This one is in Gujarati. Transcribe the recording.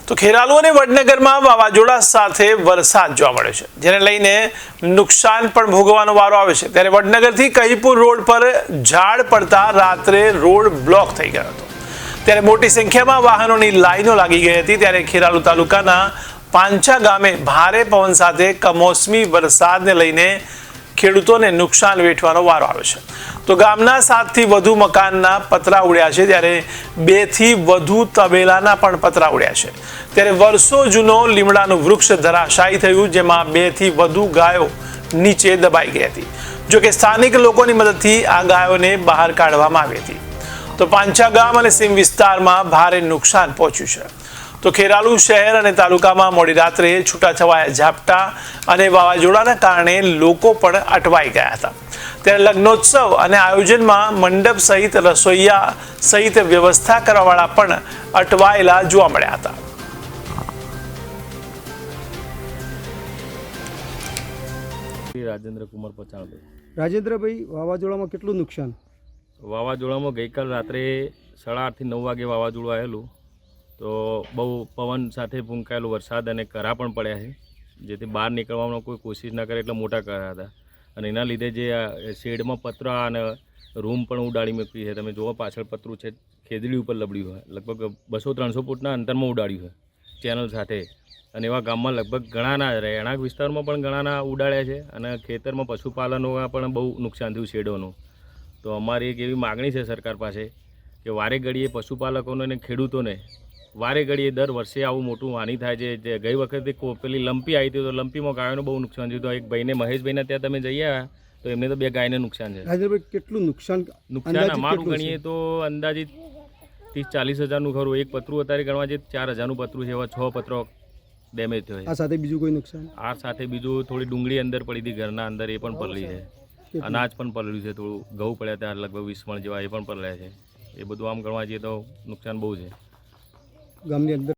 તો ખેરાલુ અને વડનગરમાં વાવાઝોડા સાથે વરસાદ જોવા મળ્યો છે, જેને લઈને નુકસાન પણ ભોગવવાનો વારો આવે છે। ત્યારે વડનગરથી કહીપુર રોડ પર ઝાડ પડતા રાત્રે રોડ બ્લોક થઈ ગયો હતો, ત્યારે મોટી સંખ્યામાં વાહનોની લાઈનો લાગી ગઈ હતી। ત્યારે ખેરાલુ તાલુકાના પાંચા ગામે ભારે પવન સાથે કમોસમી વરસાદને લઈને ખેડૂતોને નુકસાન વેઠવાનો વારો આવે છે। તો ગામના 7 થી વધુ મકાનના પતરા ઉડ્યા છે, ત્યારે 2 થી વધુ તબેલાના પણ પતરા ઉડ્યા છે। ત્યારે વર્ષો જૂનો લીમડાનું વૃક્ષ ધરાશાયી થયું, જેમાં 2 થી વધુ ગાયો નીચે દબાઈ ગઈ હતી। જો કે સ્થાનિક લોકોની મદદથી આ ગાયોને બહાર કાઢવામાં આવી હતી। તો પાંચા ગામ અને સીમ વિસ્તારમાં ભારે નુકસાન પહોંચ્યું છે। તો ખેરાલુ શહેર અને તાલુકામાં મોડી રાત્રે છૂટાછવાયા ઝાપટા અને વાવાઝોડાના કારણે લોકો પણ અટવાઈ ગયા હતા। ત્યારે લગ્નોત્સવ અને આયોજનમાં મંડપ સહિત રસોઈયા સહિત વ્યવસ્થા કરવાવાળા પણ અટવાયેલા જોવા મળ્યા હતા। રાજેન્દ્ર કુમાર પચાણભાઈ। રાજેન્દ્રભાઈ, વાવાઝોડામાં કેટલું નુકસાન? વાવાઝોડામાં ગઈકાલ રાત્રે 8:30 થી 9 વાગે વાવાઝોડું આવેલું, તો બહુ પવન સાથે ફૂંકાયેલો વરસાદ અને કરા પણ પડ્યા છે, જેથી બહાર નીકળવાનો કોઈ કોશિશ ના કરે એટલે મોટા કરા હતા। અને એના લીધે જે શેડમાં પતરા અને રૂમ પણ ઉડાડી મૂકી છે। તમે જુઓ પાછળ પતરું છે, ખેદડી ઉપર લબડ્યું હોય, લગભગ 200-300 ફૂટના અંતરમાં ઉડાડ્યું છે ચેનલ સાથે। અને એવા ગામમાં લગભગ ઘણાના રહેણાંક વિસ્તારમાં પણ ઘણાના ઉડાડ્યા છે, અને ખેતરમાં પશુપાલનોમાં પણ બહુ નુકસાન થયું શેડોનું। તો અમારી એક એવી માગણી છે સરકાર પાસે કે વારે ઘડીએ પશુપાલકોને અને ખેડૂતોને વારે ઘડીએ દર વર્ષે આવું મોટું હાનિ થાય છે। જે ગઈ વખતે પેલી લંપી આવી હતી, તો લંપીમાં ગાયોને બહુ નુકસાન થયું। તો એક ભાઈને, મહેશભાઈને ત્યાં તમે જઈ આવ્યા, તો એમને તો 2 ગાયને નુકસાન છે। રાજેન્દ્રભાઈ, કેટલું નુકસાન અમારું ગણીએ તો અંદાજિત 30-40 હજારનું ખરું। એક પતરું અત્યારે ગણવા જઈએ 4,000નું પતરું છે, એવા 6 પત્રો ડેમેજ થયો છે। આ સાથે બીજું કોઈ નુકસાન? આ સાથે બીજું થોડી ડુંગળી અંદર પડી હતી ઘરના અંદર, એ પણ પલળી છે। અનાજ પણ પલળ્યું છે, થોડું ઘઉં પડ્યા ત્યાં લગભગ 20 મણ જેવા, એ પણ પલળ્યા છે। એ બધું આમ ગણવા જઈએ તો નુકસાન બહુ છે ગામની અંદર।